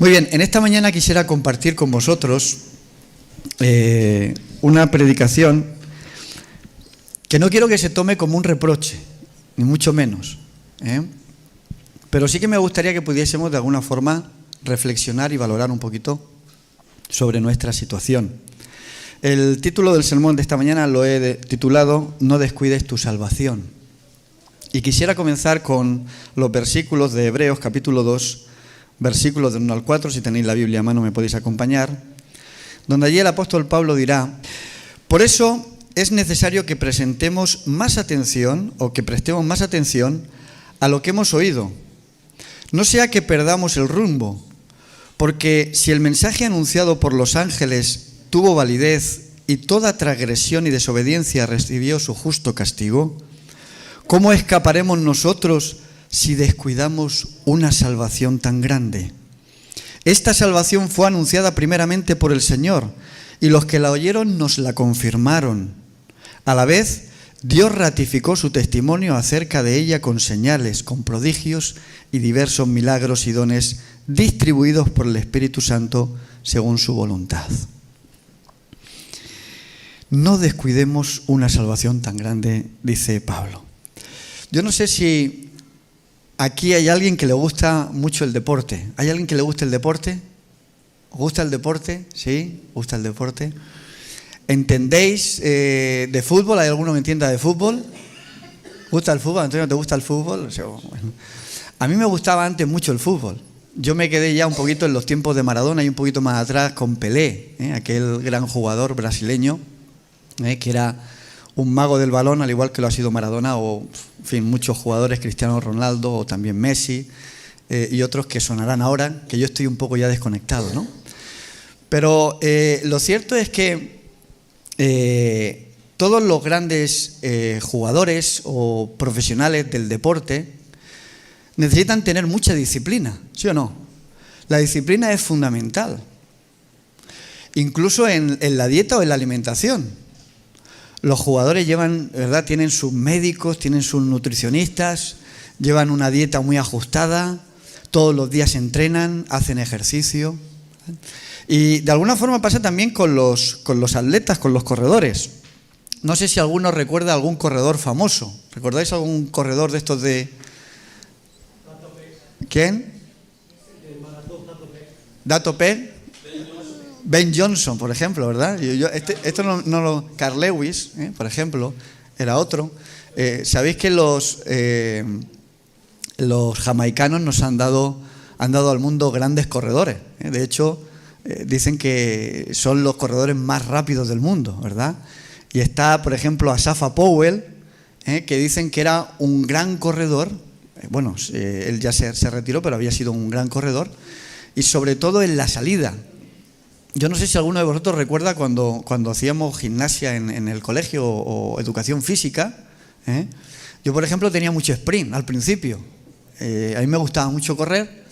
Muy bien, en esta mañana quisiera compartir con vosotros una predicación que no quiero que se tome como un reproche, ni mucho menos, pero sí que me gustaría que pudiésemos de alguna forma reflexionar y valorar un poquito sobre nuestra situación. El título del sermón de esta mañana lo he titulado No descuides tu salvación. Y quisiera comenzar con los versículos de Hebreos capítulo 2, versículos del 1 al 4, si tenéis la Biblia a mano me podéis acompañar, donde allí el apóstol Pablo dirá: por eso es necesario que prestemos más atención a lo que hemos oído. No sea que perdamos el rumbo, porque si el mensaje anunciado por los ángeles tuvo validez y toda transgresión y desobediencia recibió su justo castigo, ¿cómo escaparemos nosotros si descuidamos una salvación tan grande? Esta salvación fue anunciada primeramente por el Señor, y los que la oyeron nos la confirmaron. A la vez, Dios ratificó su testimonio acerca de ella con señales, con prodigios y diversos milagros y dones distribuidos por el Espíritu Santo según su voluntad. No descuidemos una salvación tan grande, dice Pablo. Yo no sé si aquí hay alguien que le gusta mucho el deporte. ¿Hay alguien que le gusta el deporte? ¿Os gusta el deporte? ¿Sí? ¿Gusta el deporte? ¿Entendéis de fútbol? ¿Hay alguno que entienda de fútbol? ¿Gusta el fútbol? ¿Antonio, te gusta el fútbol? O sea, bueno, a mí me gustaba antes mucho el fútbol. Yo me quedé ya un poquito en los tiempos de Maradona y un poquito más atrás con Pelé, aquel gran jugador brasileño, que era un mago del balón, al igual que lo ha sido Maradona o, en fin, muchos jugadores, Cristiano Ronaldo o también Messi y otros que sonarán ahora, que yo estoy un poco ya desconectado, ¿no? Pero lo cierto es que todos los grandes jugadores o profesionales del deporte necesitan tener mucha disciplina, ¿sí o no? La disciplina es fundamental, incluso en la dieta o en la alimentación. Los jugadores tienen sus médicos, tienen sus nutricionistas, llevan una dieta muy ajustada, todos los días entrenan, hacen ejercicio. Y de alguna forma pasa también con los atletas, con los corredores. No sé si alguno recuerda algún corredor famoso. ¿Recordáis algún corredor de estos de...? ¿Quién? Dato P. Ben Johnson, por ejemplo, ¿verdad? Esto no lo... Carl Lewis, por ejemplo, era otro. Sabéis que los jamaicanos nos han dado al mundo grandes corredores. De hecho, dicen que son los corredores más rápidos del mundo, ¿verdad? Y está, por ejemplo, Asafa Powell, que dicen que era un gran corredor. Bueno, él ya se retiró, pero había sido un gran corredor. Y sobre todo en la salida. Yo no sé si alguno de vosotros recuerda cuando hacíamos gimnasia en el colegio o educación física. Yo, por ejemplo, tenía mucho sprint al principio. A mí me gustaba mucho correr,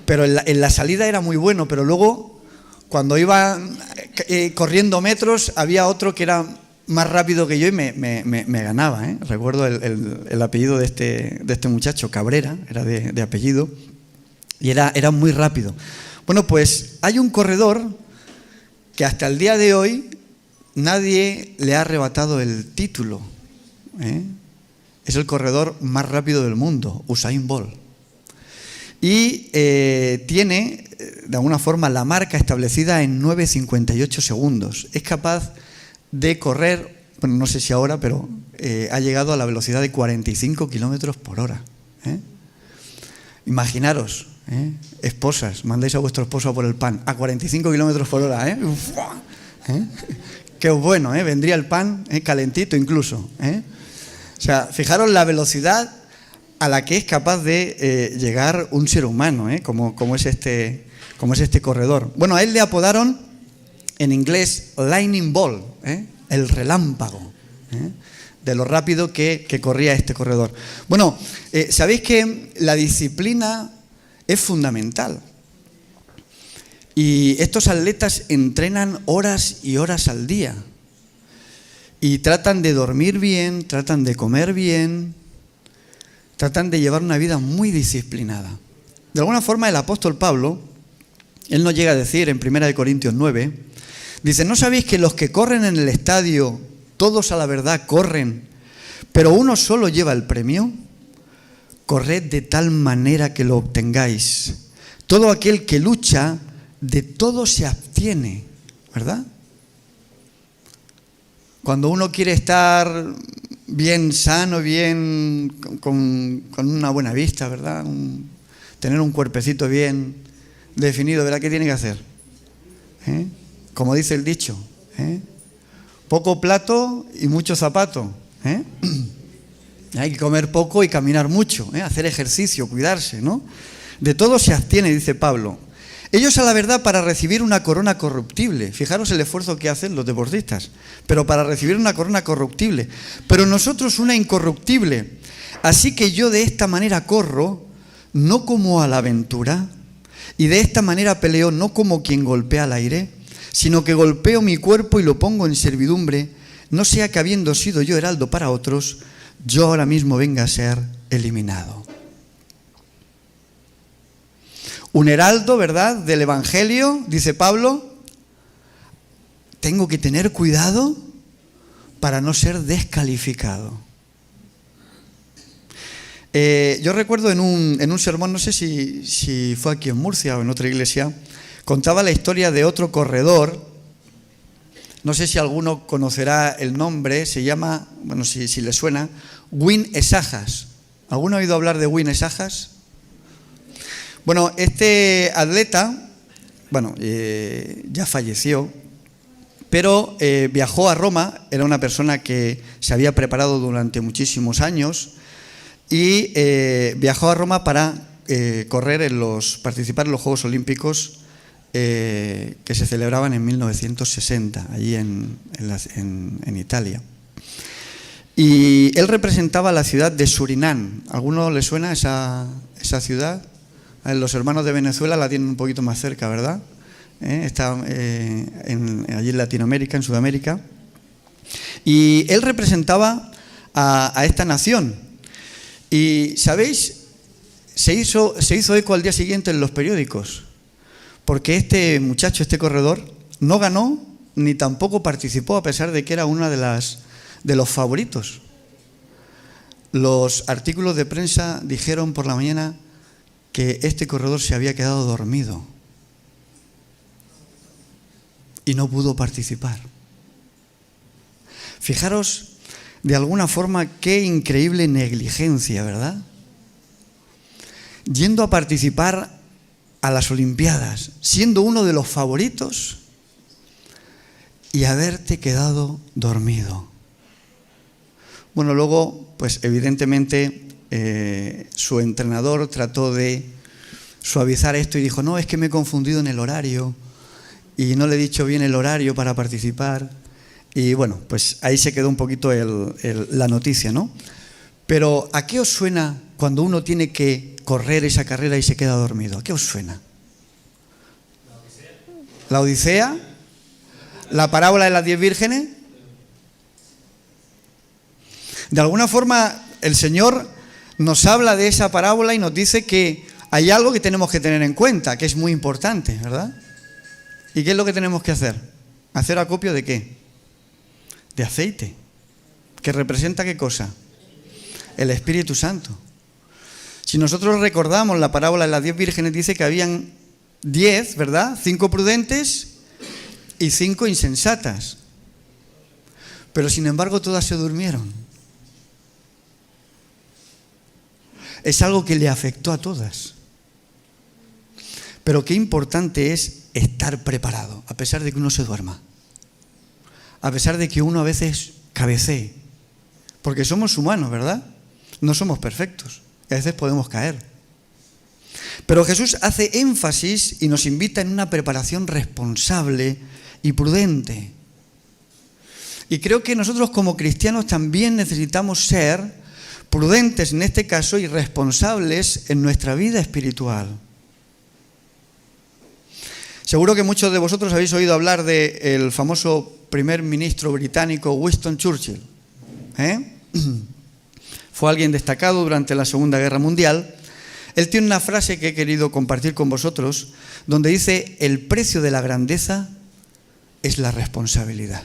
pero en la salida era muy bueno. Pero luego, cuando iba corriendo metros, había otro que era más rápido que yo y me ganaba. Recuerdo el apellido de este muchacho, Cabrera, era de apellido, y era muy rápido. Bueno, pues hay un corredor que hasta el día de hoy nadie le ha arrebatado el título. Es el corredor más rápido del mundo, Usain Bolt. Y tiene, de alguna forma, la marca establecida en 9,58 segundos. Es capaz de correr, bueno, no sé si ahora, pero ha llegado a la velocidad de 45 kilómetros por hora. Imaginaros. Esposas, mandáis a vuestro esposo por el pan a 45 kilómetros por hora. Qué bueno, vendría el pan calentito incluso. O sea, fijaros la velocidad a la que es capaz de llegar un ser humano, como es este corredor. Bueno, a él le apodaron en inglés Lightning Bolt, el relámpago, de lo rápido que corría este corredor. Bueno, sabéis que la disciplina es fundamental. Y estos atletas entrenan horas y horas al día. Y tratan de dormir bien, tratan de comer bien, tratan de llevar una vida muy disciplinada. De alguna forma el apóstol Pablo Él nos llega a decir en 1 Corintios 9, dice, ¿no sabéis que los que corren en el estadio, todos a la verdad corren, pero uno solo lleva el premio? Corred de tal manera que lo obtengáis. Todo aquel que lucha, de todo se abstiene, ¿verdad? Cuando uno quiere estar bien sano, bien con una buena vista, ¿verdad? Tener un cuerpecito bien definido, ¿verdad? ¿Qué tiene que hacer? Como dice el dicho, poco plato y mucho zapato. Hay que comer poco y caminar mucho, hacer ejercicio, cuidarse, ¿no? De todo se abstiene, dice Pablo. Ellos a la verdad para recibir una corona corruptible. Fijaros el esfuerzo que hacen los deportistas. Pero para recibir una corona corruptible. Pero nosotros una incorruptible. Así que yo de esta manera corro, no como a la aventura. Y de esta manera peleo, no como quien golpea al aire, sino que golpeo mi cuerpo y lo pongo en servidumbre. No sea que habiendo sido yo heraldo para otros, yo ahora mismo venga a ser eliminado. Un heraldo, ¿verdad?, del Evangelio, dice Pablo, tengo que tener cuidado para no ser descalificado. Yo recuerdo en un sermón, no sé si fue aquí en Murcia o en otra iglesia, contaba la historia de otro corredor. No sé si alguno conocerá el nombre, se llama, bueno, si le suena, Win Esajas. ¿Alguno ha oído hablar de Win Esajas? Bueno, este atleta, ya falleció, pero viajó a Roma, era una persona que se había preparado durante muchísimos años y viajó a Roma para participar en los Juegos Olímpicos que se celebraban en 1960, allí en Italia. Y él representaba la ciudad de Surinam. ¿A alguno le suena esa ciudad? Los hermanos de Venezuela la tienen un poquito más cerca, ¿verdad? Está allí en Latinoamérica, en Sudamérica. Y él representaba a esta nación. Y, ¿sabéis? Se hizo eco al día siguiente en los periódicos. Porque este muchacho, este corredor, no ganó ni tampoco participó, a pesar de que era uno de los favoritos. Los artículos de prensa dijeron por la mañana que este corredor se había quedado dormido y no pudo participar. Fijaros, de alguna forma, qué increíble negligencia, ¿verdad? Yendo a participar a las Olimpiadas, siendo uno de los favoritos y haberte quedado dormido. Bueno, luego, pues evidentemente su entrenador trató de suavizar esto y dijo, no, es que me he confundido en el horario y no le he dicho bien el horario para participar. Y bueno, pues ahí se quedó un poquito la noticia, ¿no? Pero ¿a qué os suena cuando uno tiene que correr esa carrera y se queda dormido? ¿A qué os suena? ¿La Odisea? ¿La parábola de las 10 vírgenes? De alguna forma, el Señor nos habla de esa parábola y nos dice que hay algo que tenemos que tener en cuenta, que es muy importante, ¿verdad? ¿Y qué es lo que tenemos que hacer? ¿Hacer acopio de qué? De aceite. ¿Que representa qué cosa? El Espíritu Santo. Si nosotros recordamos la parábola de las 10 vírgenes, dice que habían 10, ¿verdad? 5 prudentes y 5 insensatas. Pero sin embargo todas se durmieron. Es algo que le afectó a todas. Pero qué importante es estar preparado, a pesar de que uno se duerma. A pesar de que uno a veces cabecee. Porque somos humanos, ¿verdad? No somos perfectos. Y a veces podemos caer. Pero Jesús hace énfasis y nos invita en una preparación responsable y prudente. Y creo que nosotros como cristianos también necesitamos ser prudentes en este caso y responsables en nuestra vida espiritual. Seguro que muchos de vosotros habéis oído hablar del famoso primer ministro británico Winston Churchill. Fue alguien destacado durante la Segunda Guerra Mundial. Él tiene una frase que he querido compartir con vosotros, donde dice: el precio de la grandeza es la responsabilidad.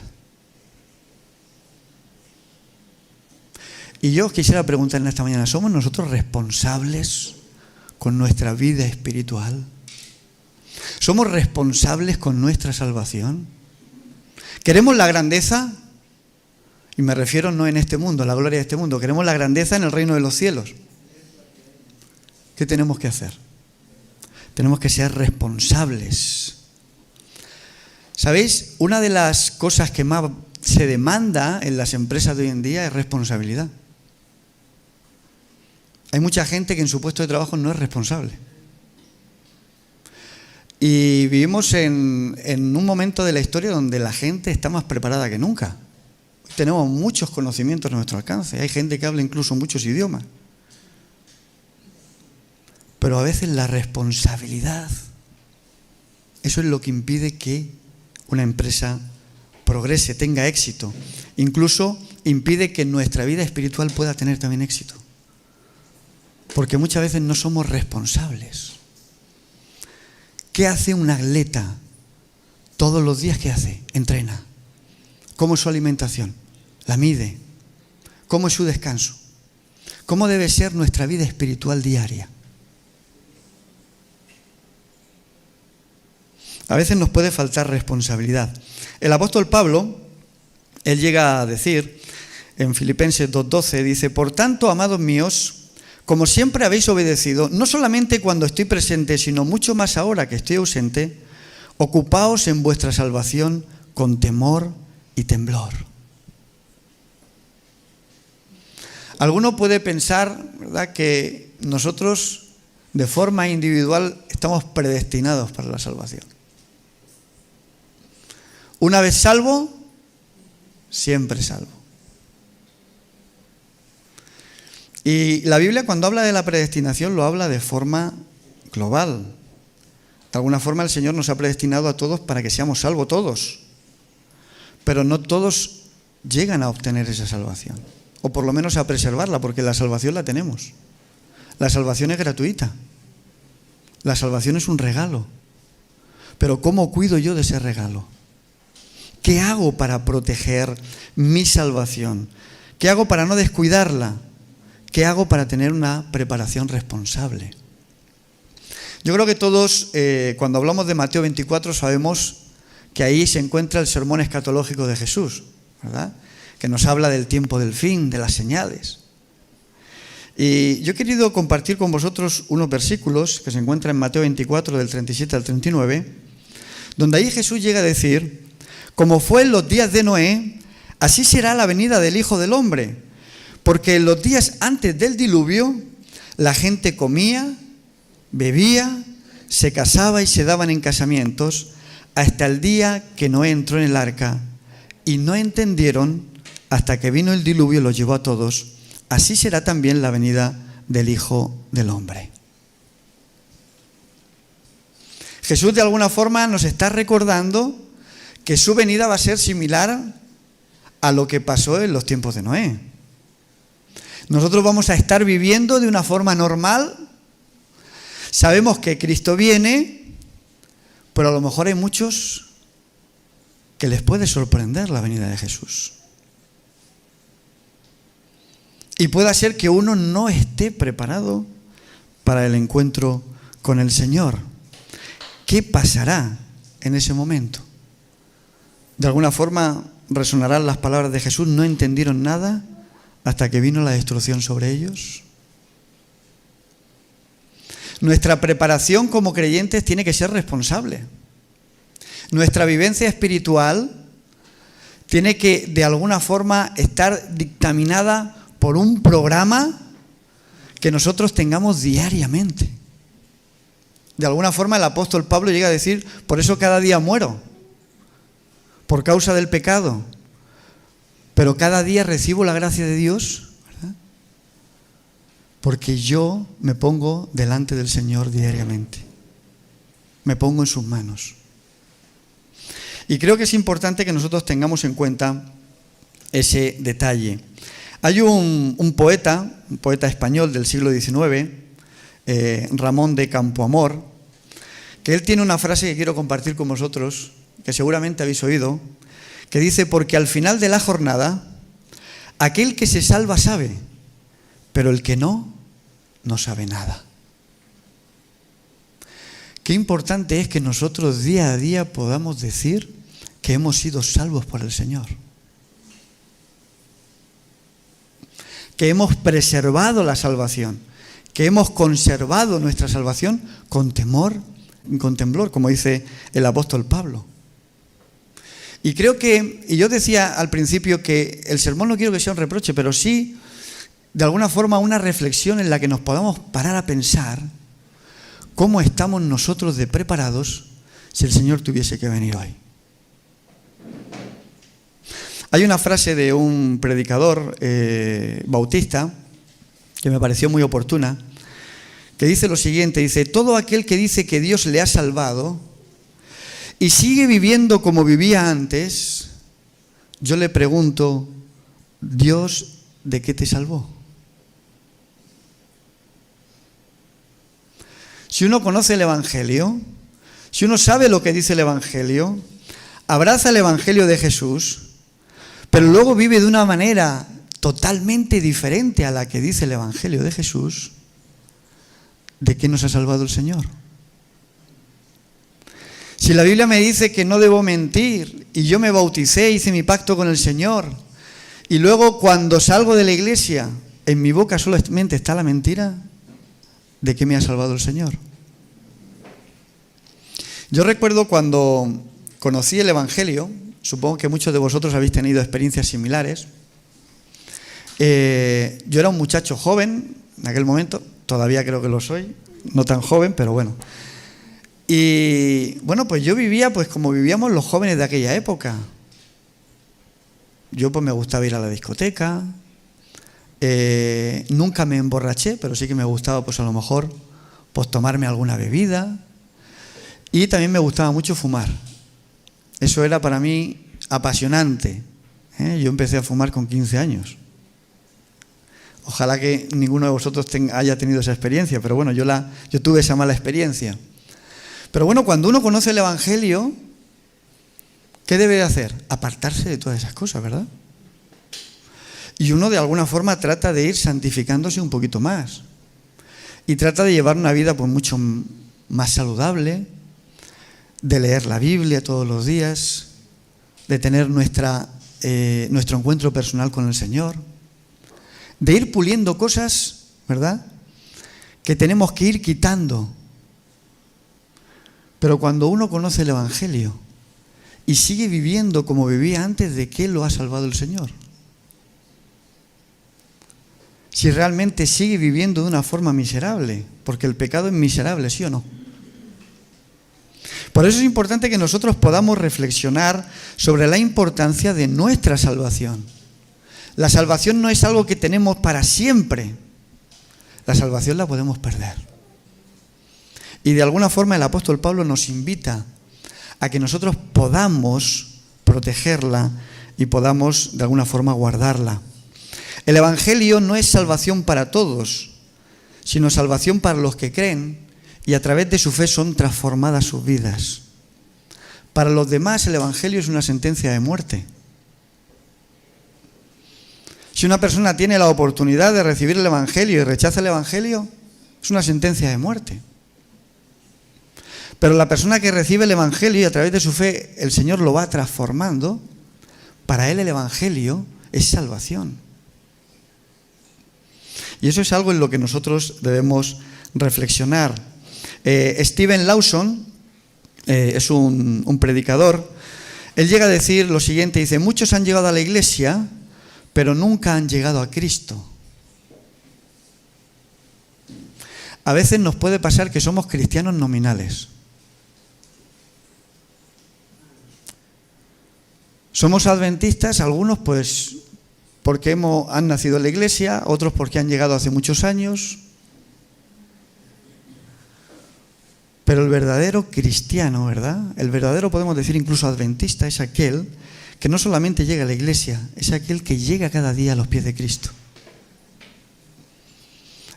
Y yo os quisiera preguntar en esta mañana, ¿somos nosotros responsables con nuestra vida espiritual? ¿Somos responsables con nuestra salvación? ¿Queremos la grandeza? Y me refiero no en este mundo, la gloria de este mundo. Queremos la grandeza en el reino de los cielos. ¿Qué tenemos que hacer? Tenemos que ser responsables. ¿Sabéis? Una de las cosas que más se demanda en las empresas de hoy en día es responsabilidad. Hay mucha gente que en su puesto de trabajo no es responsable. Y vivimos en un momento de la historia donde la gente está más preparada que nunca. Tenemos muchos conocimientos a nuestro alcance. Hay gente que habla incluso muchos idiomas. Pero a veces la responsabilidad, eso es lo que impide que una empresa progrese, tenga éxito. Incluso impide que nuestra vida espiritual pueda tener también éxito. Porque muchas veces no somos responsables. ¿Qué hace un atleta todos los días? ¿Qué hace? Entrena. ¿Cómo es su alimentación? La mide. ¿Cómo es su descanso? ¿Cómo debe ser nuestra vida espiritual diaria? A veces nos puede faltar responsabilidad. El apóstol Pablo, él llega a decir en Filipenses 2:12, dice: por tanto, amados míos, como siempre habéis obedecido, no solamente cuando estoy presente, sino mucho más ahora que estoy ausente, ocupaos en vuestra salvación con temor y temblor. Alguno puede pensar, ¿verdad?, que nosotros de forma individual estamos predestinados para la salvación. Una vez salvo, siempre salvo. Y la Biblia, cuando habla de la predestinación, lo habla de forma global. De alguna forma el Señor nos ha predestinado a todos para que seamos salvos todos. Pero no todos llegan a obtener esa salvación. O por lo menos a preservarla, porque la salvación la tenemos. La salvación es gratuita. La salvación es un regalo. Pero ¿cómo cuido yo de ese regalo? ¿Qué hago para proteger mi salvación? ¿Qué hago para no descuidarla? ¿Qué hago para tener una preparación responsable? Yo creo que todos, cuando hablamos de Mateo 24, sabemos que ahí se encuentra el sermón escatológico de Jesús, ¿verdad?, que nos habla del tiempo del fin, de las señales. Y yo he querido compartir con vosotros unos versículos que se encuentran en Mateo 24, del 37 al 39, donde ahí Jesús llega a decir: como fue en los días de Noé, así será la venida del Hijo del Hombre. Porque en los días antes del diluvio, la gente comía, bebía, se casaba y se daban en casamientos, hasta el día que Noé entró en el arca, y no entendieron hasta que vino el diluvio y los llevó a todos. Así será también la venida del Hijo del Hombre. Jesús de alguna forma nos está recordando que su venida va a ser similar a lo que pasó en los tiempos de Noé. Nosotros vamos a estar viviendo de una forma normal. Sabemos que Cristo viene, pero a lo mejor hay muchos que les puede sorprender la venida de Jesús. Y puede ser que uno no esté preparado para el encuentro con el Señor. ¿Qué pasará en ese momento? De alguna forma resonarán las palabras de Jesús: no entendieron nada hasta que vino la destrucción sobre ellos. Nuestra preparación como creyentes tiene que ser responsable. Nuestra vivencia espiritual tiene que de alguna forma estar dictaminada por un programa que nosotros tengamos diariamente. De alguna forma el apóstol Pablo llega a decir: por eso cada día muero, por causa del pecado. Pero cada día recibo la gracia de Dios, ¿verdad?, porque yo me pongo delante del Señor diariamente. Me pongo en sus manos. Y creo que es importante que nosotros tengamos en cuenta ese detalle. Hay un poeta español del siglo XIX, Ramón de Campoamor, que él tiene una frase que quiero compartir con vosotros, que seguramente habéis oído, que dice: porque al final de la jornada, aquel que se salva sabe, pero el que no sabe nada. Qué importante es que nosotros día a día podamos decir que hemos sido salvos por el Señor, que hemos preservado la salvación, que hemos conservado nuestra salvación con temor y con temblor, como dice el apóstol Pablo. Y creo que, y yo decía al principio que el sermón no quiero que sea un reproche, pero sí, de alguna forma, una reflexión en la que nos podamos parar a pensar cómo estamos nosotros de preparados si el Señor tuviese que venir hoy. Hay una frase de un predicador bautista que me pareció muy oportuna, que dice lo siguiente, dice: todo aquel que dice que Dios le ha salvado y sigue viviendo como vivía antes, yo le pregunto, ¿Dios de qué te salvó? Si uno conoce el Evangelio, si uno sabe lo que dice el Evangelio, abraza el Evangelio de Jesús, pero luego vive de una manera totalmente diferente a la que dice el Evangelio de Jesús, ¿de qué nos ha salvado el Señor? Si la Biblia me dice que no debo mentir y yo me bauticé, hice mi pacto con el Señor, y luego cuando salgo de la iglesia en mi boca solamente está la mentira, ¿de qué me ha salvado el Señor? Yo recuerdo cuando conocí el Evangelio, supongo que muchos de vosotros habéis tenido experiencias similares. Yo era un muchacho joven en aquel momento, todavía creo que lo soy, no tan joven, pero bueno. Y bueno, pues yo vivía pues como vivíamos los jóvenes de aquella época. Yo pues me gustaba ir a la discoteca, nunca me emborraché, pero sí que me gustaba pues a lo mejor pues tomarme alguna bebida, y también me gustaba mucho fumar. Eso era para mí apasionante. Yo empecé a fumar con 15 años. Ojalá que ninguno de vosotros haya tenido esa experiencia, pero bueno, yo tuve esa mala experiencia. Pero bueno, cuando uno conoce el Evangelio, ¿qué debe de hacer? Apartarse de todas esas cosas, ¿verdad? Y uno de alguna forma trata de ir santificándose un poquito más. Y trata de llevar una vida pues mucho más saludable, de leer la Biblia todos los días, de tener nuestro encuentro personal con el Señor, de ir puliendo cosas, ¿verdad?, que tenemos que ir quitando. Pero cuando uno conoce el Evangelio y sigue viviendo como vivía antes, ¿de qué lo ha salvado el Señor? Si realmente sigue viviendo de una forma miserable, porque el pecado es miserable, ¿sí o no? Por eso es importante que nosotros podamos reflexionar sobre la importancia de nuestra salvación. La salvación no es algo que tenemos para siempre. La salvación la podemos perder. Y de alguna forma el apóstol Pablo nos invita a que nosotros podamos protegerla y podamos de alguna forma guardarla. El Evangelio no es salvación para todos, sino salvación para los que creen y a través de su fe son transformadas sus vidas. Para los demás el Evangelio es una sentencia de muerte. Si una persona tiene la oportunidad de recibir el Evangelio y rechaza el Evangelio, es una sentencia de muerte. Pero la persona que recibe el Evangelio y a través de su fe el Señor lo va transformando, para él el Evangelio es salvación. Y eso es algo en lo que nosotros debemos reflexionar. Steven Lawson es un predicador. Él llega a decir lo siguiente, dice: muchos han llegado a la iglesia, pero nunca han llegado a Cristo. A veces nos puede pasar que somos cristianos nominales. Somos adventistas, algunos pues porque han nacido en la iglesia, otros porque han llegado hace muchos años. Pero el verdadero cristiano, ¿verdad? El verdadero, podemos decir incluso adventista, es aquel que no solamente llega a la iglesia, es aquel que llega cada día a los pies de Cristo.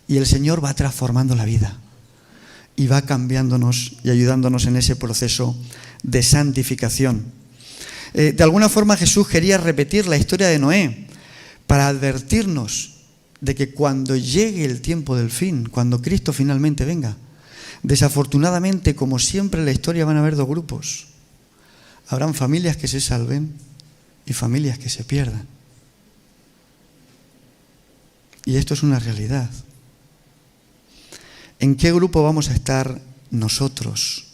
Y el Señor va transformando la vida. y va cambiándonos y ayudándonos en ese proceso de santificación. De alguna forma Jesús quería repetir la historia de Noé para advertirnos de que cuando llegue el tiempo del fin, cuando Cristo finalmente venga, desafortunadamente, como siempre en la historia, van a haber dos grupos. Habrán familias que se salven y familias que se pierdan. Y esto es una realidad. ¿En qué grupo vamos a estar nosotros?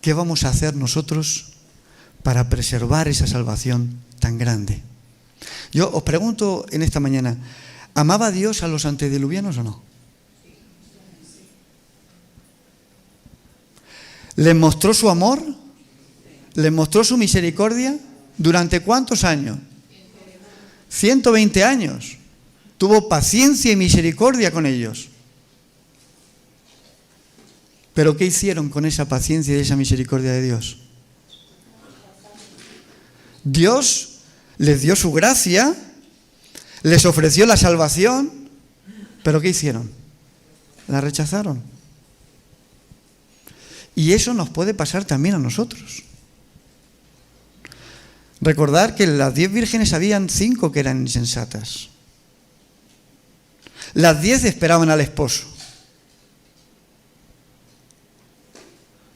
¿Qué vamos a hacer nosotros para preservar esa salvación tan grande? Yo os pregunto en esta mañana, ¿amaba Dios a los antediluvianos o no? ¿Les mostró su amor? ¿Les mostró su misericordia? ¿Durante cuántos años? 120 años. Tuvo paciencia y misericordia con ellos. ¿Pero qué hicieron con esa paciencia y esa misericordia de Dios? Dios les dio su gracia, les ofreció la salvación, ¿pero qué hicieron? La rechazaron. Y eso nos puede pasar también a nosotros. Recordar que las 10 vírgenes habían 5 que eran insensatas. Las 10 esperaban al esposo.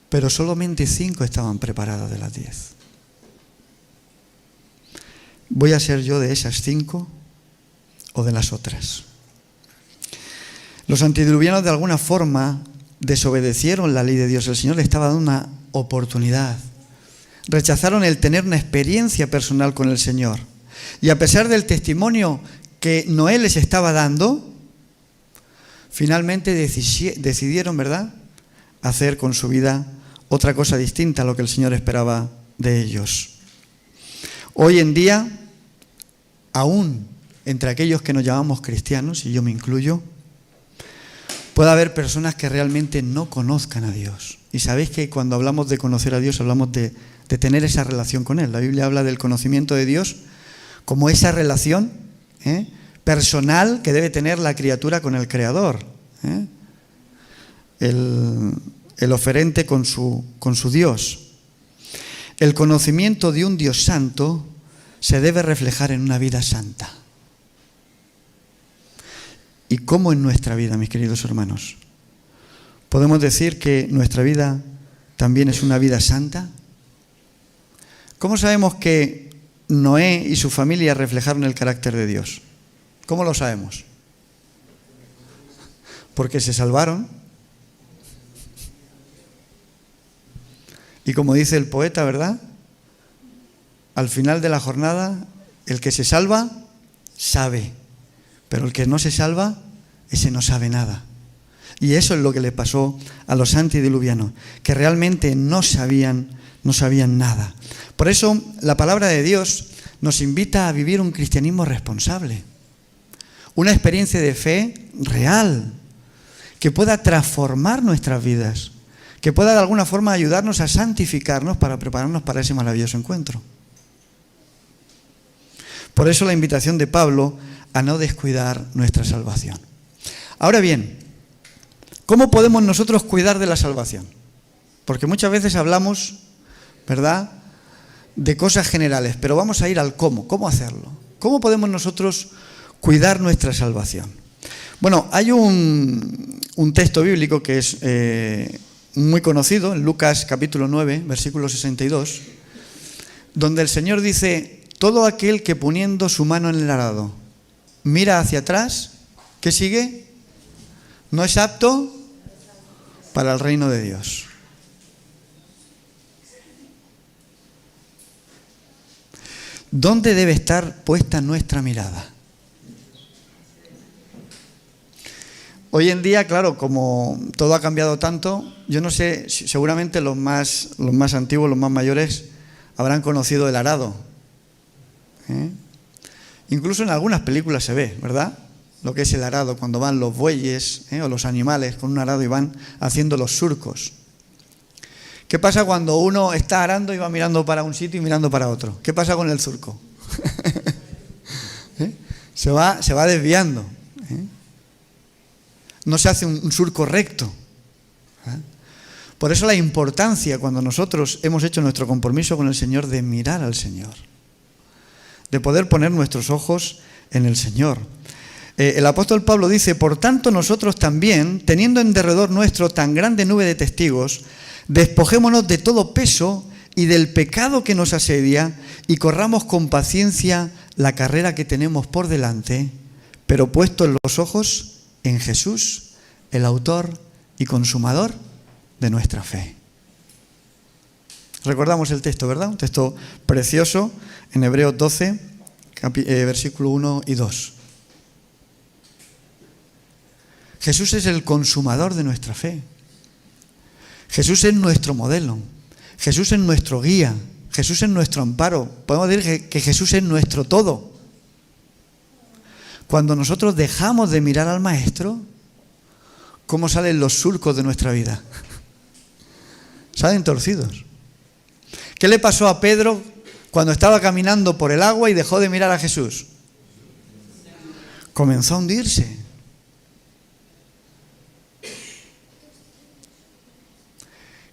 Pero solamente 5 estaban preparadas de las 10. ¿Voy a ser yo de esas 5 o de las otras? Los antediluvianos de alguna forma desobedecieron la ley de Dios. El Señor les estaba dando una oportunidad. Rechazaron el tener una experiencia personal con el Señor. Y a pesar del testimonio que Noé les estaba dando, finalmente decidieron, ¿verdad?, hacer con su vida otra cosa distinta a lo que el Señor esperaba de ellos. Hoy en día, aún entre aquellos que nos llamamos cristianos, y yo me incluyo, puede haber personas que realmente no conozcan a Dios. Y sabéis que cuando hablamos de conocer a Dios, hablamos de tener esa relación con Él. La Biblia habla del conocimiento de Dios como esa relación personal que debe tener la criatura con el Creador. El oferente con su Dios. El conocimiento de un Dios santo se debe reflejar en una vida santa. ¿Y cómo en nuestra vida, mis queridos hermanos? ¿Podemos decir que nuestra vida también es una vida santa? ¿Cómo sabemos que Noé y su familia reflejaron el carácter de Dios? ¿Cómo lo sabemos? Porque se salvaron. Y como dice el poeta, ¿verdad? Al final de la jornada, el que se salva, sabe. Pero el que no se salva, ese no sabe nada. Y eso es lo que le pasó a los antediluvianos, que realmente no sabían nada. Por eso la palabra de Dios nos invita a vivir un cristianismo responsable. Una experiencia de fe real, que pueda transformar nuestras vidas, que pueda de alguna forma ayudarnos a santificarnos para prepararnos para ese maravilloso encuentro. Por eso la invitación de Pablo a no descuidar nuestra salvación. Ahora bien, ¿cómo podemos nosotros cuidar de la salvación? Porque muchas veces hablamos, ¿verdad?, de cosas generales, pero vamos a ir al cómo. ¿Cómo hacerlo? ¿Cómo podemos nosotros cuidar nuestra salvación? Bueno, hay un texto bíblico que es muy conocido, en Lucas capítulo 9, versículo 62, donde el Señor dice: todo aquel que poniendo su mano en el arado mira hacia atrás, ¿qué sigue? No es apto para el reino de Dios. ¿Dónde debe estar puesta nuestra mirada? Hoy en día, claro, como todo ha cambiado tanto, yo no sé, seguramente los más antiguos, los más mayores, habrán conocido el arado. Incluso en algunas películas se ve, ¿verdad?, lo que es el arado, cuando van los bueyes o los animales con un arado y van haciendo los surcos. ¿Qué pasa cuando uno está arando y va mirando para un sitio y mirando para otro? ¿Qué pasa con el surco? Se va desviando. no se hace un surco recto. Por eso la importancia cuando nosotros hemos hecho nuestro compromiso con el Señor de mirar al Señor, de poder poner nuestros ojos en el Señor. El apóstol Pablo dice: por tanto nosotros también, teniendo en derredor nuestro tan grande nube de testigos, despojémonos de todo peso y del pecado que nos asedia y corramos con paciencia la carrera que tenemos por delante, pero puestos los ojos en Jesús, el autor y consumador de nuestra fe. Recordamos el texto, ¿verdad? Un texto precioso en Hebreos 12, versículo 1 y 2. Jesús es el consumador de nuestra fe. Jesús es nuestro modelo. Jesús es nuestro guía. Jesús es nuestro amparo. Podemos decir que Jesús es nuestro todo. Cuando nosotros dejamos de mirar al Maestro, ¿cómo salen los surcos de nuestra vida? Salen torcidos. ¿Qué le pasó a Pedro cuando estaba caminando por el agua y dejó de mirar a Jesús? Comenzó a hundirse.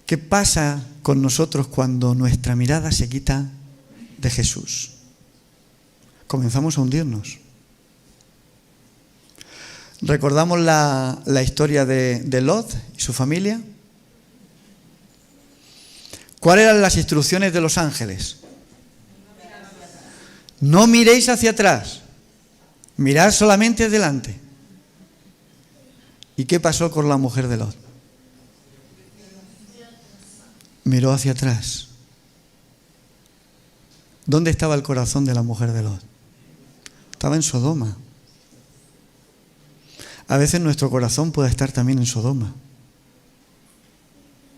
¿Qué pasa con nosotros cuando nuestra mirada se quita de Jesús? Comenzamos a hundirnos. ¿Recordamos la historia de Lot y su familia? ¿Cuáles eran las instrucciones de los ángeles? No miréis hacia atrás, mirad solamente adelante. ¿Y qué pasó con la mujer de Lot? Miró hacia atrás. ¿Dónde estaba el corazón de la mujer de Lot? Estaba en Sodoma. A veces nuestro corazón puede estar también en Sodoma.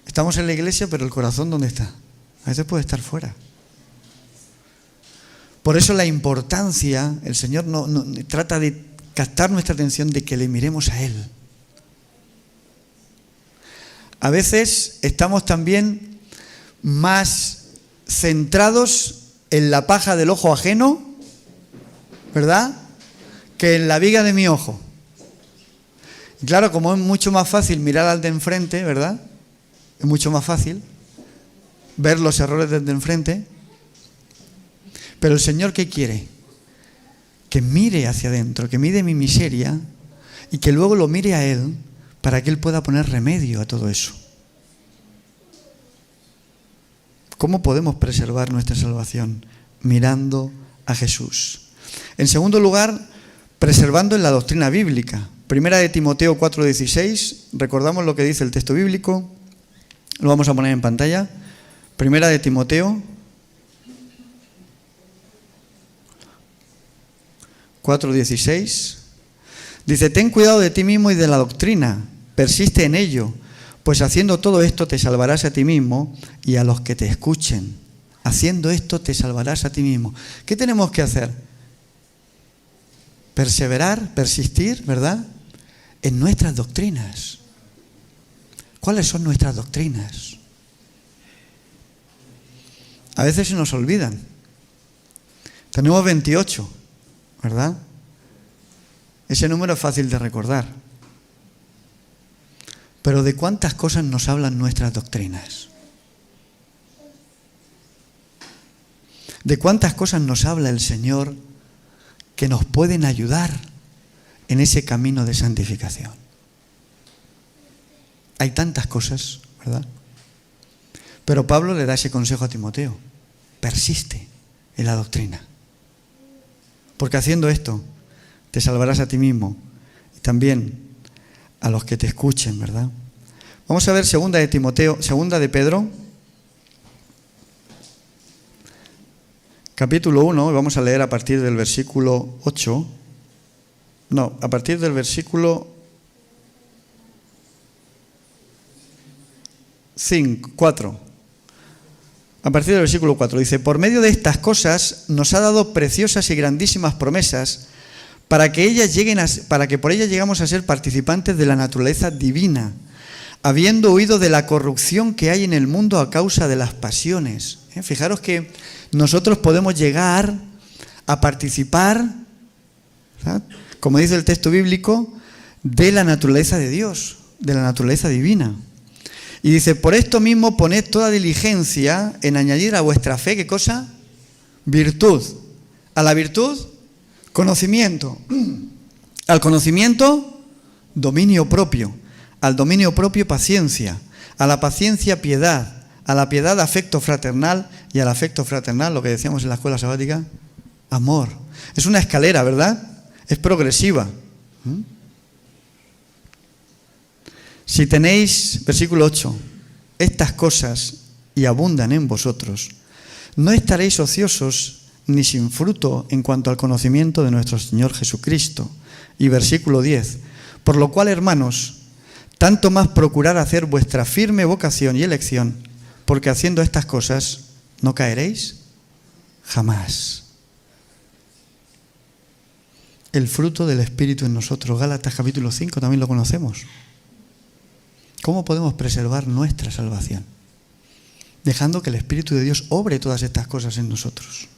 Estamos en la iglesia, pero el corazón ¿dónde está? A veces puede estar fuera. Por eso la importancia, el Señor no trata de captar nuestra atención, de que le miremos a Él. A veces estamos también más centrados en la paja del ojo ajeno, ¿verdad?, que en la viga de mi ojo. Y claro, como es mucho más fácil mirar al de enfrente, ¿verdad?, es mucho más fácil ver los errores del de enfrente. Pero el Señor, ¿qué quiere? Que mire hacia adentro, que mire mi miseria y que luego lo mire a Él para que Él pueda poner remedio a todo eso. ¿Cómo podemos preservar nuestra salvación? Mirando a Jesús. En segundo lugar, preservando en la doctrina bíblica. Primera de Timoteo 4:16, recordamos lo que dice el texto bíblico, lo vamos a poner en pantalla. Primera de Timoteo 4:16, dice: ten cuidado de ti mismo y de la doctrina, persiste en ello, pues haciendo todo esto te salvarás a ti mismo y a los que te escuchen. Haciendo esto te salvarás a ti mismo. ¿Qué tenemos que hacer? Perseverar, persistir, ¿verdad?, en nuestras doctrinas. ¿Cuáles son nuestras doctrinas? A veces se nos olvidan. Tenemos 28, ¿verdad? Ese número es fácil de recordar. Pero ¿de cuántas cosas nos hablan nuestras doctrinas? ¿De cuántas cosas nos habla el Señor que nos pueden ayudar en ese camino de santificación? Hay tantas cosas, ¿verdad? Pero Pablo le da ese consejo a Timoteo: persiste en la doctrina, porque haciendo esto te salvarás a ti mismo y también a los que te escuchen, ¿verdad? Vamos a ver segunda de Pedro, capítulo 1, vamos a leer a partir del versículo 8. No, a partir del versículo 4. A partir del versículo 4 dice: por medio de estas cosas nos ha dado preciosas y grandísimas promesas, para que por ellas llegamos a ser participantes de la naturaleza divina, habiendo huido de la corrupción que hay en el mundo a causa de las pasiones. Fijaros que nosotros podemos llegar a participar, ¿verdad?, como dice el texto bíblico, de la naturaleza de Dios, de la naturaleza divina. Y dice, por esto mismo poned toda diligencia en añadir a vuestra fe, ¿qué cosa? Virtud. A la virtud, conocimiento. Al conocimiento, dominio propio. Al dominio propio, paciencia. A la paciencia, piedad. A la piedad, afecto fraternal. Y al afecto fraternal, lo que decíamos en la escuela sabática, amor. Es una escalera, ¿verdad? Es progresiva. Si tenéis, versículo 8, estas cosas y abundan en vosotros, no estaréis ociosos ni sin fruto en cuanto al conocimiento de nuestro Señor Jesucristo. Y versículo 10, por lo cual, hermanos, tanto más procurar hacer vuestra firme vocación y elección, porque haciendo estas cosas no caeréis jamás. El fruto del Espíritu en nosotros, Gálatas capítulo 5, también lo conocemos. ¿Cómo podemos preservar nuestra salvación? Dejando que el Espíritu de Dios obre todas estas cosas en nosotros.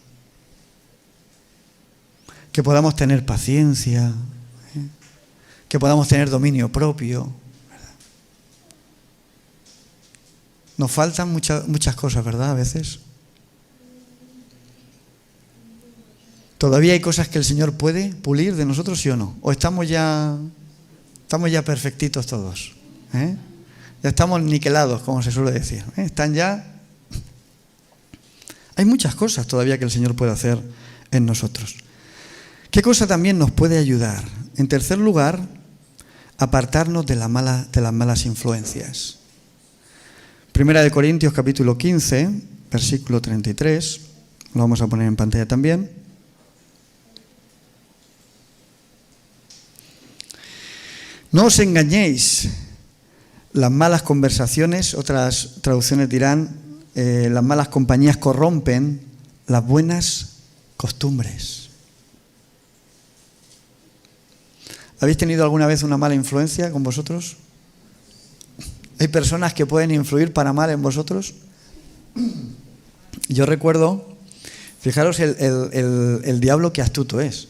Que podamos tener paciencia, que podamos tener dominio propio. Nos faltan muchas cosas, ¿verdad? A veces. ¿Todavía hay cosas que el Señor puede pulir de nosotros, sí o no? ¿O estamos ya perfectitos todos? Ya estamos niquelados, como se suele decir. Están ya... Hay muchas cosas todavía que el Señor puede hacer en nosotros. ¿Qué cosa también nos puede ayudar? En tercer lugar, apartarnos de las malas influencias. Primera de Corintios capítulo 15, versículo 33. Lo vamos a poner en pantalla también. No os engañéis. Las malas conversaciones, otras traducciones dirán, las malas compañías corrompen las buenas costumbres. ¿Habéis tenido alguna vez una mala influencia con vosotros? ¿Hay personas que pueden influir para mal en vosotros? Yo recuerdo, fijaros el diablo que astuto es.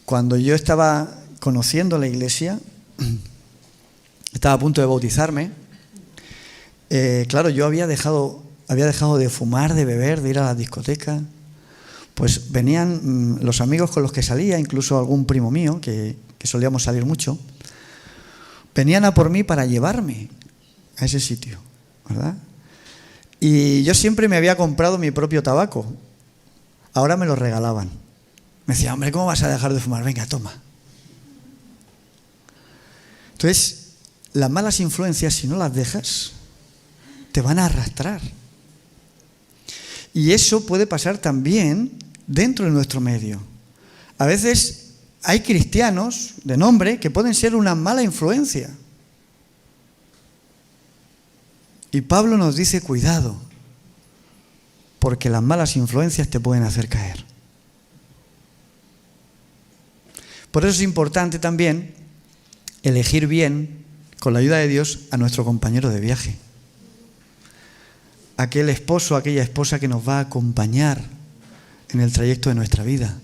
Cuando yo estaba conociendo la iglesia, estaba a punto de bautizarme. Claro, yo había dejado de fumar, de beber, de ir a la discoteca. Pues venían los amigos con los que salía, incluso algún primo mío, que solíamos salir mucho, venían a por mí para llevarme a ese sitio, ¿verdad? Y yo siempre me había comprado mi propio tabaco. Ahora me lo regalaban. Me decía, hombre, ¿cómo vas a dejar de fumar? Venga, toma. Entonces, las malas influencias, si no las dejas, te van a arrastrar. Y eso puede pasar también dentro de nuestro medio. A veces hay cristianos de nombre que pueden ser una mala influencia. Y Pablo nos dice, cuidado, porque las malas influencias te pueden hacer caer. Por eso es importante también elegir bien, con la ayuda de Dios, a nuestro compañero de viaje. Aquel esposo, aquella esposa que nos va a acompañar en el trayecto de nuestra vida.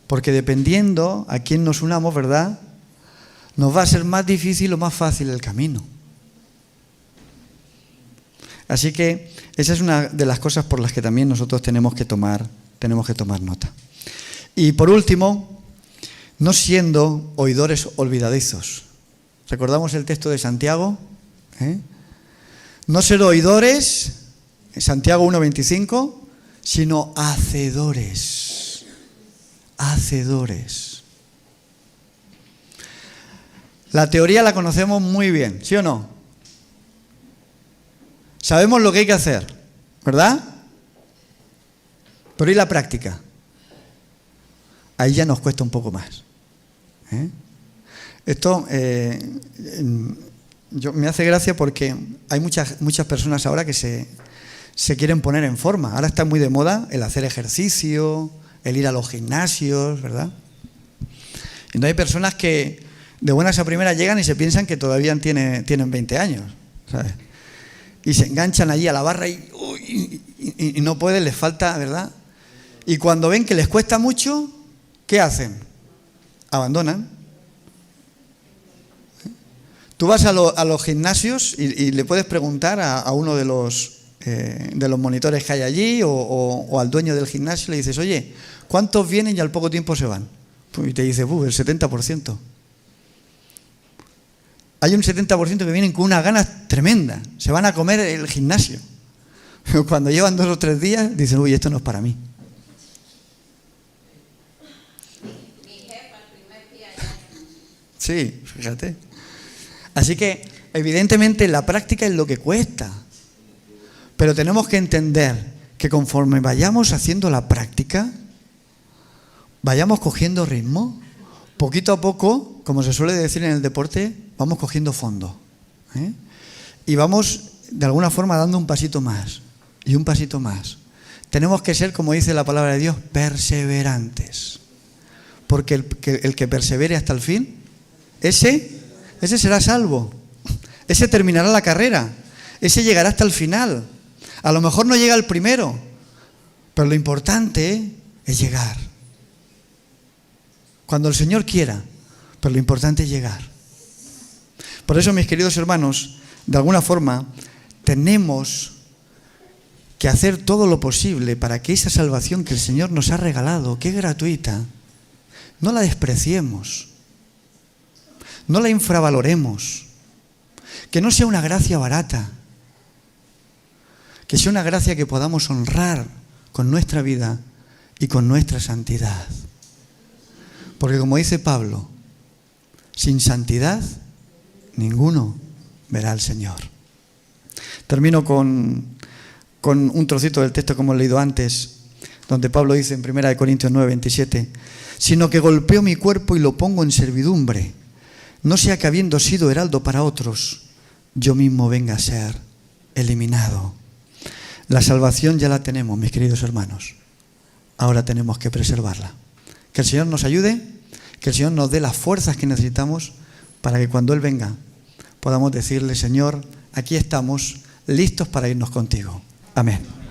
Porque dependiendo a quién nos unamos, ¿verdad?, nos va a ser más difícil o más fácil el camino. Así que esa es una de las cosas por las que también nosotros tenemos que tomar nota. Y por último, no siendo oidores olvidadizos. ¿Recordamos el texto de Santiago? No ser oidores, Santiago 1:25, sino hacedores. Hacedores. La teoría la conocemos muy bien, ¿sí o no? Sabemos lo que hay que hacer, ¿verdad? Pero ¿y la práctica? Ahí ya nos cuesta un poco más. Esto me hace gracia porque hay muchas personas ahora que se quieren poner en forma. Ahora está muy de moda el hacer ejercicio, el ir a los gimnasios, ¿verdad? Y no hay personas que de buenas a primeras llegan y se piensan que todavía tienen 20 años, ¿sabes? Y se enganchan allí a la barra y no pueden, les falta, ¿verdad? Y cuando ven que les cuesta mucho, ¿qué hacen? Abandonan. Tú vas a los gimnasios y le puedes preguntar a uno de los monitores que hay allí o al dueño del gimnasio, le dices, oye, ¿cuántos vienen y al poco tiempo se van? Y te dice, el 70%. Hay un 70% que vienen con una ganas tremenda, se van a comer el gimnasio. Pero cuando llevan 2 o 3 días, dicen, uy, esto no es para mí. Sí, fíjate. Así que, evidentemente, la práctica es lo que cuesta. Pero tenemos que entender que conforme vayamos haciendo la práctica, vayamos cogiendo ritmo. Poquito a poco, como se suele decir en el deporte, vamos cogiendo fondo. Y vamos, de alguna forma, dando un pasito más y un pasito más. Tenemos que ser, como dice la palabra de Dios, perseverantes. Porque el que persevere hasta el fin, ese será salvo. Ese terminará la carrera. Ese llegará hasta el final. A lo mejor no llega al primero, pero lo importante es llegar. Cuando el Señor quiera, pero lo importante es llegar. Por eso, mis queridos hermanos, de alguna forma, tenemos que hacer todo lo posible para que esa salvación que el Señor nos ha regalado, que es gratuita, no la despreciemos, no la infravaloremos, que no sea una gracia barata, que sea una gracia que podamos honrar con nuestra vida y con nuestra santidad. Porque como dice Pablo, sin santidad ninguno verá al Señor. Termino con un trocito del texto que hemos leído antes, donde Pablo dice en 1 Corintios 9, 27, sino que golpeo mi cuerpo y lo pongo en servidumbre, no sea que habiendo sido heraldo para otros, yo mismo venga a ser eliminado. La salvación ya la tenemos, mis queridos hermanos. Ahora tenemos que preservarla. Que el Señor nos ayude, que el Señor nos dé las fuerzas que necesitamos para que cuando Él venga podamos decirle, Señor, aquí estamos listos para irnos contigo. Amén.